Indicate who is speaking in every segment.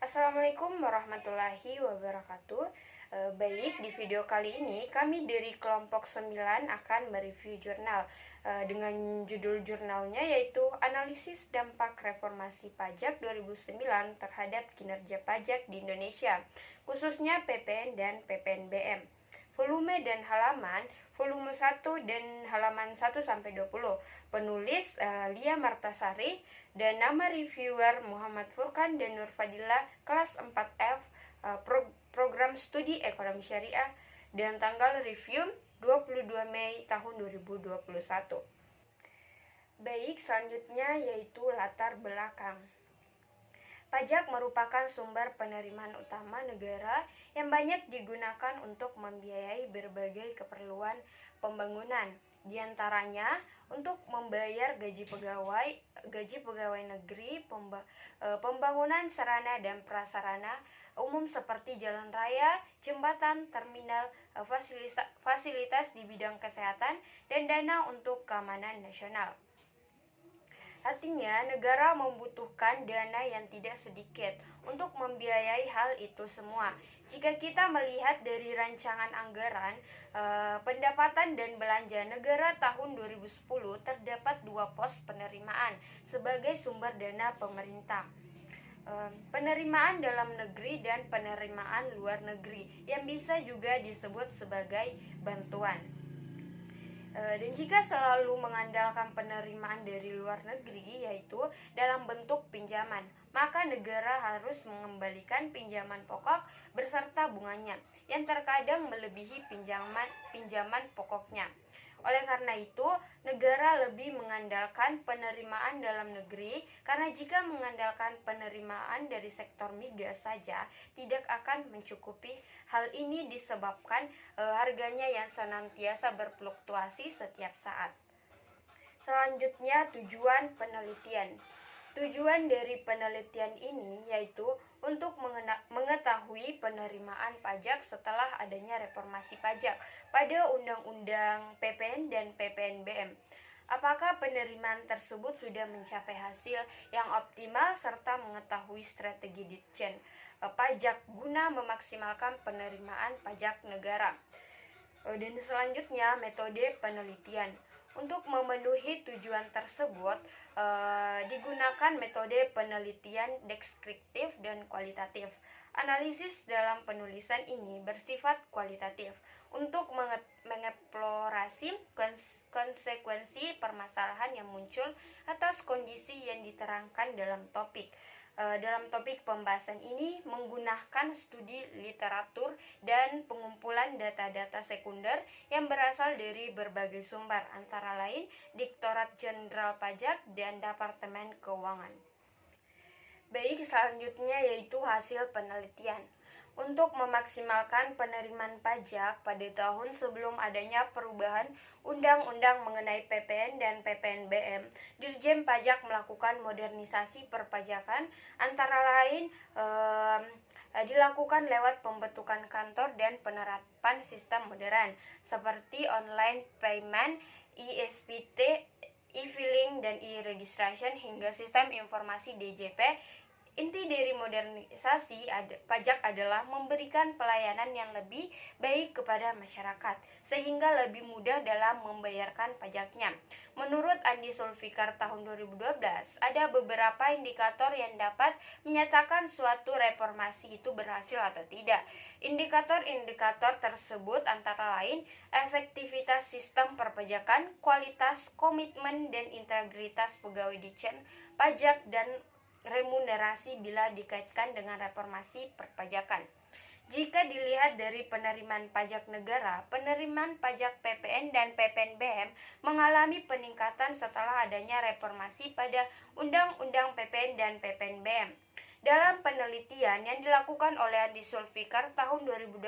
Speaker 1: Assalamualaikum warahmatullahi wabarakatuh. Baik, di video kali ini kami dari kelompok 9 akan mereview jurnal dengan judul jurnalnya yaitu Analisis Dampak Reformasi Pajak 2009 terhadap Kinerja Pajak di Indonesia, khususnya PPN dan PPNBM. Volume dan halaman, volume 1 dan halaman 1 sampai 20. Penulis Lia Martasari dan nama reviewer Muhammad Furkan dan Nur Fadila, kelas 4F, program studi ekonomi syariah, dan tanggal review 22 Mei tahun 2021. Baik, selanjutnya yaitu latar belakang. Pajak merupakan sumber penerimaan utama negara yang banyak digunakan untuk membiayai berbagai keperluan pembangunan, di antaranya untuk membayar gaji pegawai negeri, pembangunan sarana dan prasarana umum seperti jalan raya, jembatan, terminal, fasilitas di bidang kesehatan, dan dana untuk keamanan nasional. Artinya, negara membutuhkan dana yang tidak sedikit untuk membiayai hal itu semua. Jika kita melihat dari rancangan anggaran, pendapatan dan belanja negara tahun 2010 terdapat dua pos penerimaan sebagai sumber dana pemerintah. Penerimaan dalam negeri dan penerimaan luar negeri yang bisa juga disebut sebagai bantuan. Dan jika selalu mengandalkan penerimaan dari luar negeri, yaitu dalam bentuk pinjaman, maka negara harus mengembalikan pinjaman pokok beserta bunganya, yang terkadang melebihi pinjaman pokoknya. Oleh karena itu, negara lebih mengandalkan penerimaan dalam negeri, karena jika mengandalkan penerimaan dari sektor migas saja tidak akan mencukupi. Hal ini disebabkan harganya yang senantiasa berfluktuasi setiap saat. Selanjutnya, tujuan penelitian. Tujuan dari penelitian ini yaitu untuk mengetahui penerimaan pajak setelah adanya reformasi pajak pada Undang-Undang PPN dan PPNBM. Apakah penerimaan tersebut sudah mencapai hasil yang optimal serta mengetahui strategi ditjen pajak guna memaksimalkan penerimaan pajak negara. Dan selanjutnya, metode penelitian. Untuk memenuhi tujuan tersebut, digunakan metode penelitian deskriptif dan kualitatif. Analisis dalam penulisan ini bersifat kualitatif untuk mengeksplorasi konsekuensi permasalahan yang muncul atas kondisi yang diterangkan dalam topik. Dalam topik pembahasan ini menggunakan studi literatur dan pengumpulan data-data sekunder yang berasal dari berbagai sumber, antara lain Direktorat Jenderal Pajak dan Departemen Keuangan. Baik, selanjutnya yaitu hasil penelitian. Untuk memaksimalkan penerimaan pajak pada tahun sebelum adanya perubahan undang-undang mengenai PPN dan PPNBM, Dirjen Pajak melakukan modernisasi perpajakan, antara lain dilakukan lewat pembentukan kantor dan penerapan sistem modern seperti online payment, ISPT, e-filing dan e-registration hingga sistem informasi DJP. Inti dari modernisasi pajak adalah memberikan pelayanan yang lebih baik kepada masyarakat, sehingga lebih mudah dalam membayarkan pajaknya. Menurut Andi Sulfikar tahun 2012, ada beberapa indikator yang dapat menyatakan suatu reformasi itu berhasil atau tidak. Indikator-indikator tersebut antara lain efektivitas sistem perpajakan, kualitas, komitmen, dan integritas pegawai Ditjen Pajak, dan remunerasi bila dikaitkan dengan reformasi perpajakan. Jika dilihat dari penerimaan pajak negara, penerimaan pajak PPN dan PPNBM mengalami peningkatan setelah adanya reformasi pada Undang-Undang PPN dan PPNBM. Dalam penelitian yang dilakukan oleh Andi Sulfikar tahun 2012,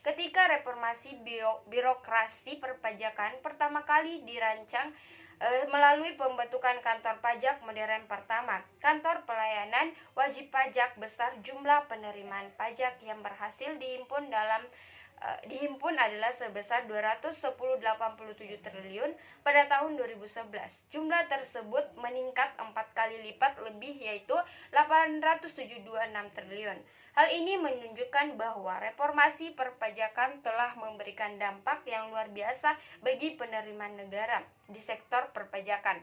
Speaker 1: ketika reformasi birokrasi perpajakan pertama kali dirancang melalui pembentukan kantor pajak modern pertama, kantor pelayanan wajib pajak besar jumlah penerimaan pajak yang berhasil dihimpun dalam dihimpun adalah sebesar 210,87 triliun pada tahun 2011. Jumlah tersebut meningkat 4 kali lipat lebih, yaitu 807,26 triliun. Hal ini menunjukkan bahwa reformasi perpajakan telah memberikan dampak yang luar biasa bagi penerimaan negara di sektor perpajakan.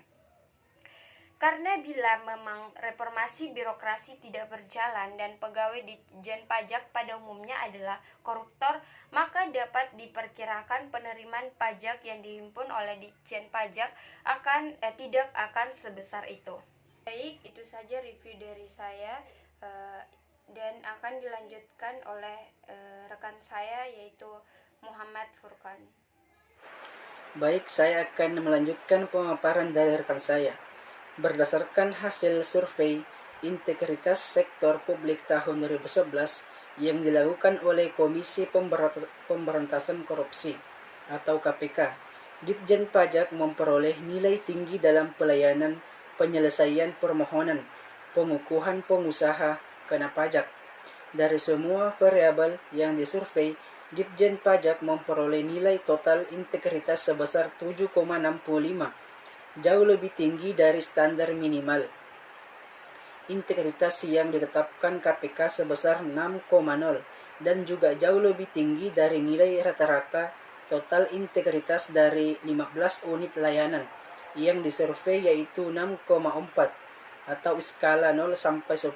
Speaker 1: Karena bila memang reformasi birokrasi tidak berjalan dan pegawai Ditjen Pajak pada umumnya adalah koruptor, maka dapat diperkirakan penerimaan pajak yang dihimpun oleh Ditjen Pajak tidak akan sebesar itu. Baik, itu saja review dari saya dan akan dilanjutkan oleh rekan saya, yaitu Muhammad Furqan.
Speaker 2: Baik, saya akan melanjutkan pemaparan dari rekan saya. Berdasarkan hasil survei integritas sektor publik tahun 2011 yang dilakukan oleh Komisi Pemberantasan Korupsi atau KPK, Ditjen Pajak memperoleh nilai tinggi dalam pelayanan penyelesaian permohonan pengukuhan pengusaha kena pajak. Dari semua variabel yang disurvei, Ditjen Pajak memperoleh nilai total integritas sebesar 7,65, jauh lebih tinggi dari standar minimal integritas yang ditetapkan KPK sebesar 6,0 dan juga jauh lebih tinggi dari nilai rata-rata total integritas dari 15 unit layanan yang disurvei, yaitu 6,4 atau skala 0 sampai 10.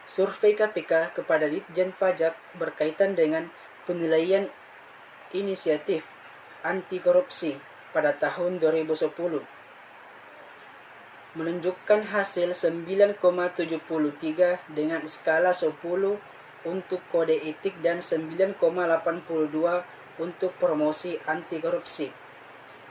Speaker 2: Survei KPK kepada Ditjen Pajak berkaitan dengan penilaian inisiatif anti korupsi pada tahun 2010 menunjukkan hasil 9,73 dengan skala 10 untuk kode etik dan 9,82 untuk promosi anti korupsi.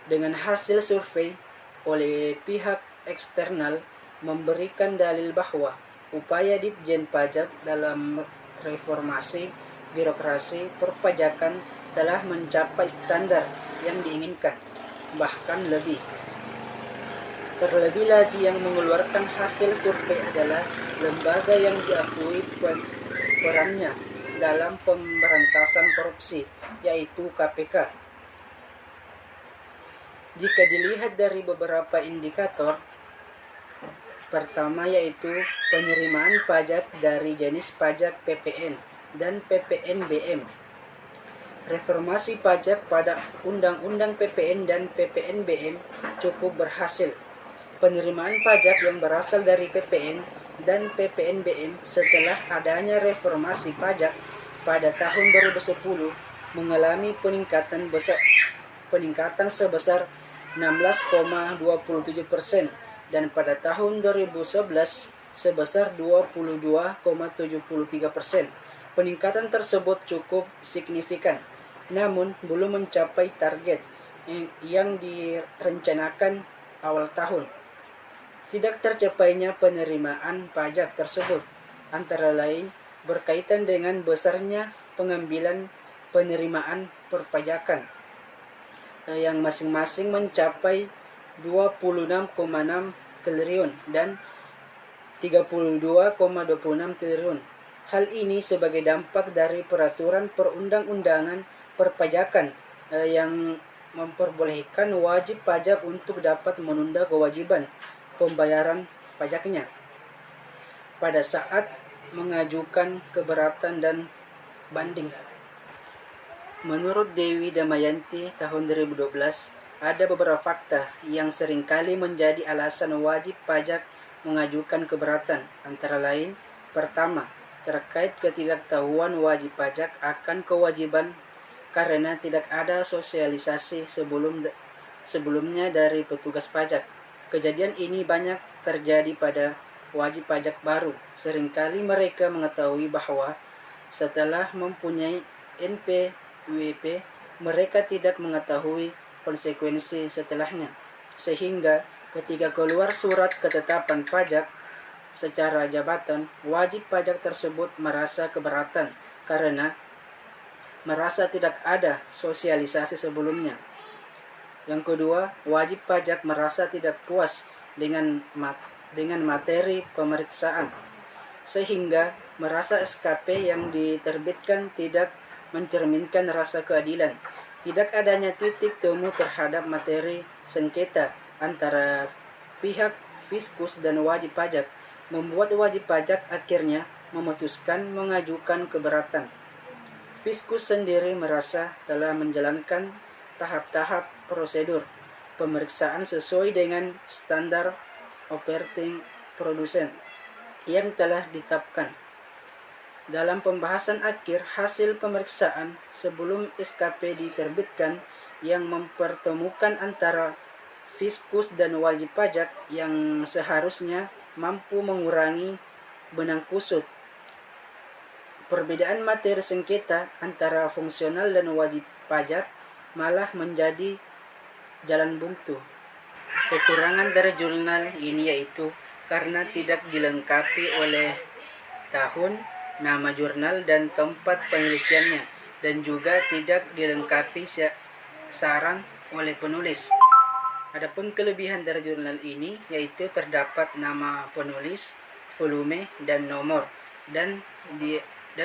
Speaker 2: Dengan hasil survei oleh pihak eksternal memberikan dalil bahwa upaya Ditjen Pajak dalam reformasi birokrasi perpajakan telah mencapai standar yang diinginkan, bahkan lebih. Terlebih lagi yang mengeluarkan hasil survei adalah lembaga yang diakui perannya dalam pemberantasan korupsi, yaitu KPK. Jika dilihat dari beberapa indikator, pertama yaitu penerimaan pajak dari jenis pajak PPN dan PPNBM. Reformasi pajak pada Undang-Undang PPN dan PPNBM cukup berhasil. Penerimaan pajak yang berasal dari PPN dan PPNBM setelah adanya reformasi pajak pada tahun 2010 mengalami peningkatan sebesar 16,27% dan pada tahun 2011 sebesar 22,73%. Peningkatan tersebut cukup signifikan, namun belum mencapai target yang direncanakan awal tahun. Tidak tercapainya penerimaan pajak tersebut antara lain berkaitan dengan besarnya pengambilan penerimaan perpajakan yang masing-masing mencapai 26,6 triliun dan 32,26 triliun. Hal ini sebagai dampak dari peraturan perundang-undangan perpajakan yang memperbolehkan wajib pajak untuk dapat menunda kewajiban pembayaran pajaknya pada saat mengajukan keberatan dan banding. Menurut Dewi Damayanti tahun 2012, ada beberapa fakta yang seringkali menjadi alasan wajib pajak mengajukan keberatan, antara lain, pertama, terkait ketidaktahuan wajib pajak akan kewajiban karena tidak ada sosialisasi sebelumnya dari petugas pajak. Kejadian ini banyak terjadi pada wajib pajak baru. Seringkali mereka mengetahui bahwa setelah mempunyai NPWP, mereka tidak mengetahui konsekuensi setelahnya. Sehingga ketika keluar surat ketetapan pajak secara jabatan, wajib pajak tersebut merasa keberatan karena merasa tidak ada sosialisasi sebelumnya. Yang kedua, wajib pajak merasa tidak puas dengan materi pemeriksaan, sehingga merasa SKP yang diterbitkan tidak mencerminkan rasa keadilan. Tidak adanya titik temu terhadap materi sengketa antara pihak fiskus dan wajib pajak membuat wajib pajak akhirnya memutuskan mengajukan keberatan. Fiskus sendiri merasa telah menjalankan tahap-tahap prosedur pemeriksaan sesuai dengan standar operating produsen yang telah ditetapkan. Dalam pembahasan akhir hasil pemeriksaan sebelum SKP diterbitkan yang mempertemukan antara fiskus dan wajib pajak yang seharusnya mampu mengurangi benang kusut perbedaan materi sengketa antara fungsional dan wajib pajak malah menjadi jalan buntu. Kekurangan dari jurnal ini yaitu karena tidak dilengkapi oleh tahun, nama jurnal dan tempat penelitiannya, dan juga tidak dilengkapi saran oleh penulis. Adapun kelebihan dari jurnal ini yaitu terdapat nama penulis, volume, dan nomor, dan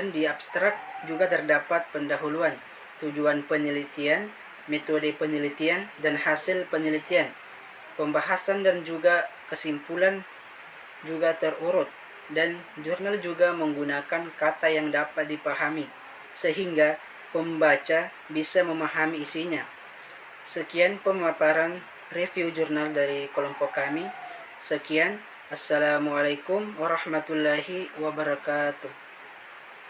Speaker 2: di abstrak juga terdapat pendahuluan, tujuan penelitian, metode penelitian, dan hasil penelitian. Pembahasan dan juga kesimpulan juga terurut, dan jurnal juga menggunakan kata yang dapat dipahami, sehingga pembaca bisa memahami isinya. Sekian pemaparan review jurnal dari kelompok kami. Sekian, Assalamualaikum warahmatullahi wabarakatuh.